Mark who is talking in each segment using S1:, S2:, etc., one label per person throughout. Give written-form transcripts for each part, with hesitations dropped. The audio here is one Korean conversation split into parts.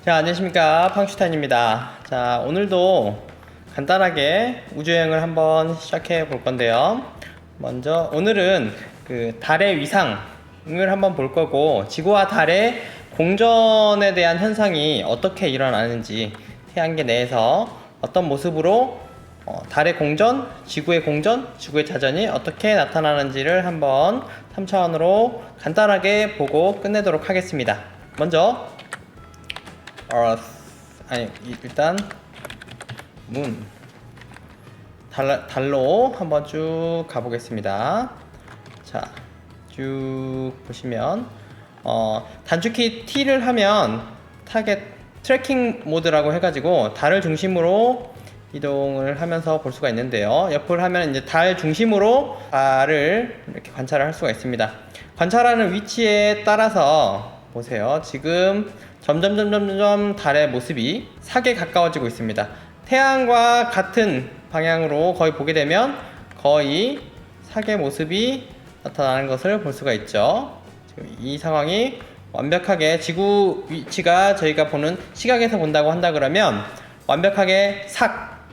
S1: 자, 안녕하십니까. 팡슈탄입니다. 자, 오늘도 간단하게 우주여행을 한번 시작해 볼 건데요. 먼저 오늘은 그 달의 위상을 한번 볼 거고, 지구와 달의 공전에 대한 현상이 어떻게 일어나는지, 태양계 내에서 어떤 모습으로 달의 공전, 지구의 자전이 어떻게 나타나는지를 한번 3차원으로 간단하게 보고 끝내도록 하겠습니다. 먼저 일단 달로 한번 쭉 가보겠습니다. 자, 쭉 보시면 단축키 T를 하면 타겟 트래킹 모드라고 해가지고 달을 중심으로 이동을 하면서 볼 수가 있는데요. 옆을 하면 이제 달 중심으로 달을 이렇게 관찰을 할 수가 있습니다. 관찰하는 위치에 따라서 보세요. 지금 점점 달의 모습이 사계에 가까워지고 있습니다. 태양과 같은 방향으로 거의 보게 되면 거의 사계 모습이 나타나는 것을 볼 수가 있죠. 지금 이 상황이 완벽하게 지구 위치가 저희가 보는 시각에서 본다고 한다 그러면 완벽하게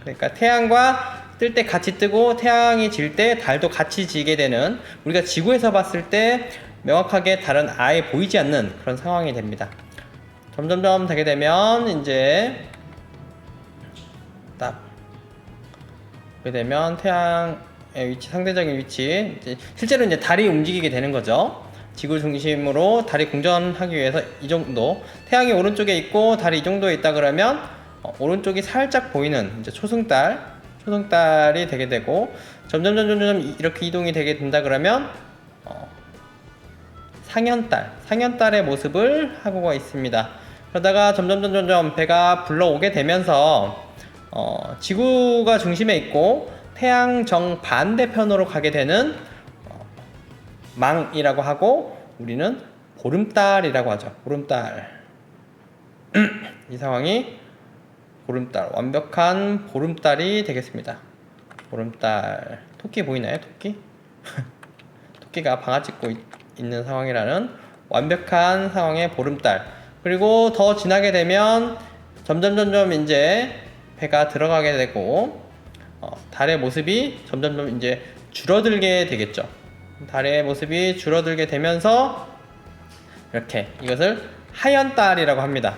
S1: 그러니까 태양과 뜰 때 같이 뜨고 태양이 질 때 달도 같이 지게 되는, 우리가 지구에서 봤을 때 명확하게 달은 아예 보이지 않는 그런 상황이 됩니다. 점점점 되게 되면 이제 딱 보게 되면 태양의 위치, 상대적인 위치, 실제로 이제 달이 움직이게 되는 거죠. 지구 중심으로 달이 공전하기 위해서 이 정도, 태양이 오른쪽에 있고 달이 이 정도에 있다 그러면 오른쪽이 살짝 보이는 이제 초승달이 되게 되고, 점점 이렇게 이동이 되게 된다 그러면 상현달의 모습을 하고가 있습니다. 그러다가 점점 배가 불러오게 되면서 지구가 중심에 있고 태양 정반대편으로 가게 되는 망이라고 하고, 우리는 보름달이라고 하죠. 보름달. 이 상황이 보름달, 완벽한 보름달이 되겠습니다. 보름달. 토끼 보이나요? 토끼? 토끼가 방아 찍고 있는 상황이라는 완벽한 상황의 보름달. 그리고 더 지나게 되면 점점 이제 배가 들어가게 되고 달의 모습이 점점 이제 줄어들게 되겠죠. 달의 모습이 줄어들게 되면서 이렇게 이것을 하얀달이라고 합니다.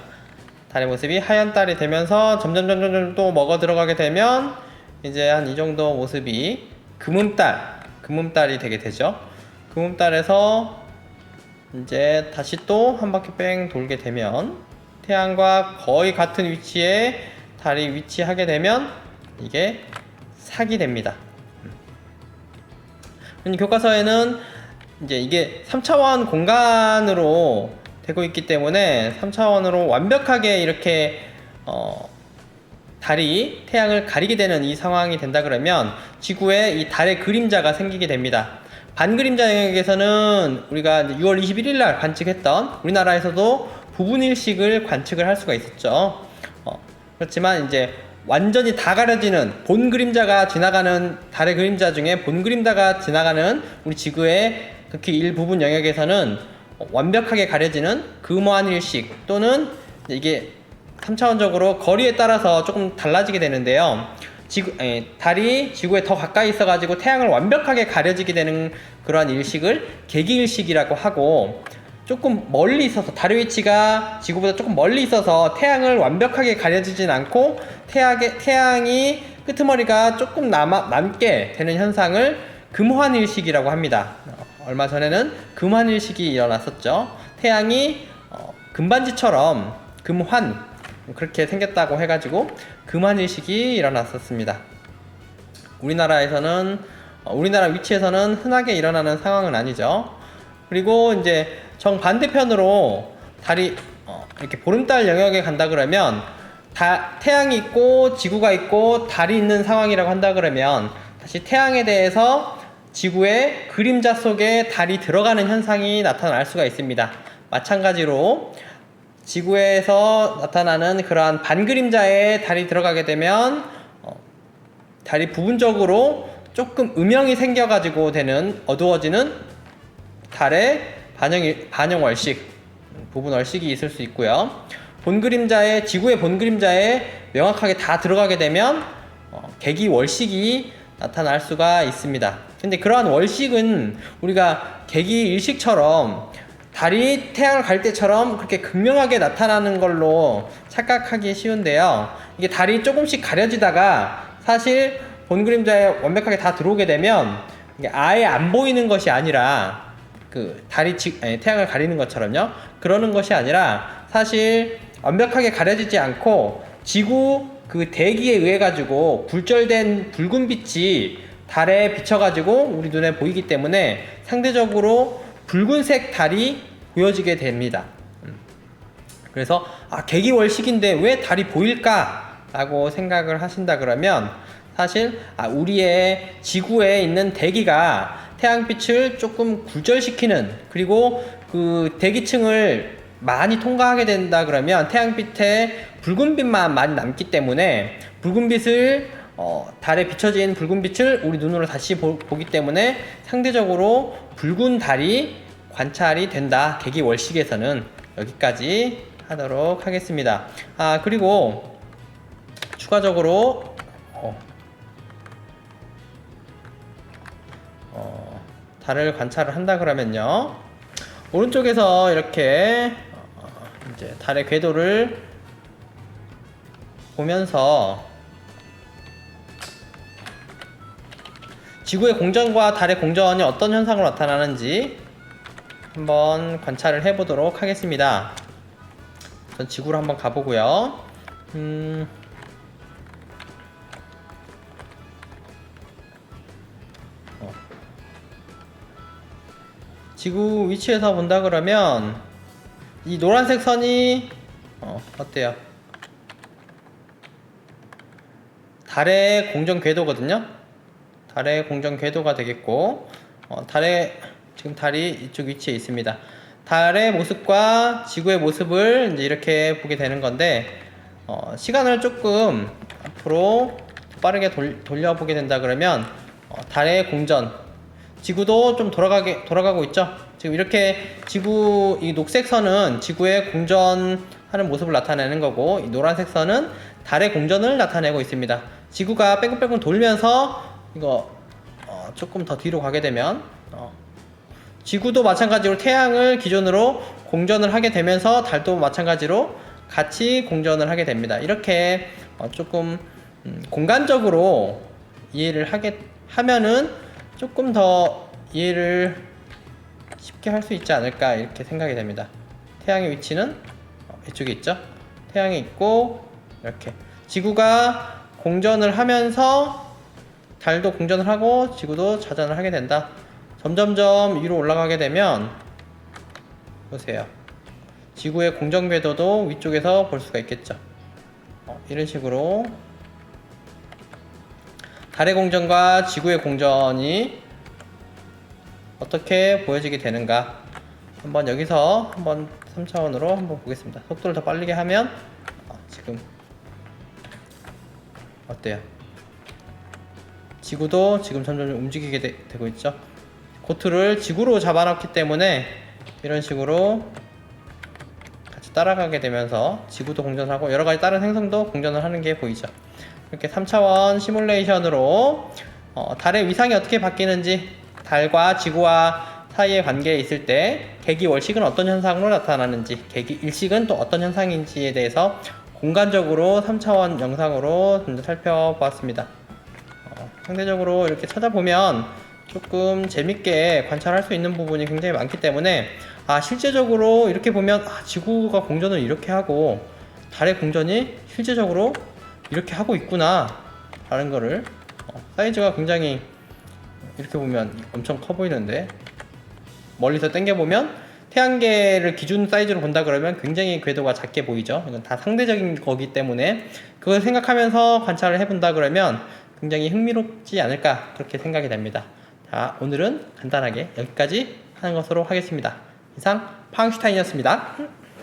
S1: 달의 모습이 하얀달이 되면서 점점 또 먹어 들어가게 되면 이제 한 이 정도 모습이 금음달이 되게 되죠. 금음달에서 이제 다시 또 한 바퀴 뺑 돌게 되면 태양과 거의 같은 위치에 달이 위치하게 되면 이게 sak이 됩니다. 교과서에는 이제 이게 3차원 공간으로 되고 있기 때문에 3차원으로 완벽하게 이렇게 달이 태양을 가리게 되는 이 상황이 된다 그러면 지구에 이 달의 그림자가 생기게 됩니다. 반그림자 영역에서는 우리가 6월 21일 날 관측했던, 우리나라에서도 부분일식을 관측을 할 수가 있었죠. 그렇지만 이제 완전히 다 가려지는 본 그림자가 지나가는, 달의 그림자 중에 본 그림자가 지나가는 우리 지구의 극히 일부분 영역에서는 완벽하게 가려지는 금환일식, 또는 이게 3차원적으로 거리에 따라서 조금 달라지게 되는데요. 달이 지구에 더 가까이 있어가지고 태양을 완벽하게 가려지게 되는 그러한 일식을 계기일식이라고 하고, 조금 멀리 있어서, 달의 위치가 지구보다 조금 멀리 있어서 태양을 완벽하게 가려지진 않고 태양이 끄트머리가 조금 남게 되는 현상을 금환일식이라고 합니다. 얼마 전에는 금환일식이 일어났었죠. 태양이 금반지처럼 그렇게 생겼다고 해가지고 금환일식이 일어났었습니다. 우리나라 위치에서는 흔하게 일어나는 상황은 아니죠. 그리고 이제 정반대편으로 달이 이렇게 보름달 영역에 간다 그러면 태양이 있고 지구가 있고 달이 있는 상황이라고 한다 그러면 다시 태양에 대해서 지구의 그림자 속에 달이 들어가는 현상이 나타날 수가 있습니다. 마찬가지로 지구에서 나타나는 그러한 반그림자에 달이 들어가게 되면 달이 부분적으로 조금 음영이 생겨가지고 되는 어두워지는 달의 반영 월식, 부분 월식이 있을 수 있고요. 본 그림자에 지구의 본 그림자에 명확하게 다 들어가게 되면 개기 월식이 나타날 수가 있습니다. 근데 그러한 월식은 우리가 개기 일식처럼 달이 태양을 갈 때처럼 그렇게 극명하게 나타나는 걸로 착각하기 쉬운데요. 이게 달이 조금씩 가려지다가 사실 본 그림자에 완벽하게 다 들어오게 되면 이게 아예 안 보이는 것이 아니라 그 달이 태양을 가리는 것처럼요. 그러는 것이 아니라 사실 완벽하게 가려지지 않고 지구 그 대기에 의해 가지고 굴절된 붉은 빛이 달에 비춰가지고 우리 눈에 보이기 때문에 상대적으로 붉은색 달이 보여지게 됩니다. 그래서 개기월식인데 왜 달이 보일까? 라고 생각을 하신다 그러면 사실 우리의 지구에 있는 대기가 태양빛을 조금 굴절시키는, 그리고 그 대기층을 많이 통과하게 된다 그러면 태양빛에 붉은빛만 많이 남기 때문에 붉은빛을 달에 비춰진 붉은빛을 우리 눈으로 다시 보기 때문에 상대적으로 붉은 달이 관찰이 된다. 개기월식에서는 여기까지 하도록 하겠습니다. 그리고 추가적으로 달을 관찰을 한다 그러면요, 오른쪽에서 이렇게 이제 달의 궤도를 보면서 지구의 공전과 달의 공전이 어떤 현상으로 나타나는지 한번 관찰을 해보도록 하겠습니다. 전 지구로 한번 가보고요. 지구 위치에서 본다 그러면 이 노란색 선이 어때요? 달의 공전 궤도거든요. 달의 공전 궤도가 되겠고, 지금 달이 이쪽 위치에 있습니다. 달의 모습과 지구의 모습을 이제 이렇게 보게 되는 건데, 시간을 조금 앞으로 빠르게 돌려보게 된다 그러면 달의 공전, 지구도 좀 돌아가고 있죠. 지금 이렇게 지구 이 녹색 선은 지구의 공전하는 모습을 나타내는 거고, 이 노란색 선은 달의 공전을 나타내고 있습니다. 지구가 빼꼼빼꼼 돌면서 이거 조금 더 뒤로 가게 되면 지구도 마찬가지로 태양을 기준으로 공전을 하게 되면서 달도 마찬가지로 같이 공전을 하게 됩니다. 이렇게 조금 공간적으로 이해를 하면은 조금 더 이해를 쉽게 할 수 있지 않을까, 이렇게 생각이 됩니다. 태양의 위치는 이쪽에 있죠. 태양이 있고 이렇게 지구가 공전을 하면서 달도 공전을 하고 지구도 자전을 하게 된다. 점점점 위로 올라가게 되면 보세요, 지구의 공전 궤도도 위쪽에서 볼 수가 있겠죠. 이런 식으로 달의 공전과 지구의 공전이 어떻게 보여지게 되는가, 한번 여기서 한번 3차원으로 한번 보겠습니다. 속도를 더 빠르게 하면 지금 어때요? 지구도 지금 점점 움직이게 되고 있죠. 고트를 지구로 잡아놨기 때문에 이런 식으로 같이 따라가게 되면서 지구도 공전하고 여러가지 다른 행성도 공전을 하는 게 보이죠. 이렇게 3차원 시뮬레이션으로 달의 위상이 어떻게 바뀌는지, 달과 지구와 사이의 관계에 있을 때 개기월식은 어떤 현상으로 나타나는지, 개기일식은 또 어떤 현상인지에 대해서 공간적으로 3차원 영상으로 좀 더 살펴보았습니다. 상대적으로 이렇게 찾아보면 조금 재밌게 관찰할 수 있는 부분이 굉장히 많기 때문에 실제적으로 이렇게 보면 지구가 공전을 이렇게 하고 달의 공전이 실제적으로 이렇게 하고 있구나 라는 거를, 사이즈가 굉장히 이렇게 보면 엄청 커 보이는데 멀리서 당겨보면 태양계를 기준 사이즈로 본다 그러면 굉장히 궤도가 작게 보이죠. 이건 다 상대적인 거기 때문에 그걸 생각하면서 관찰을 해본다 그러면 굉장히 흥미롭지 않을까, 그렇게 생각이 됩니다. 자, 오늘은 간단하게 여기까지 하는 것으로 하겠습니다. 이상 파운슈타인이었습니다.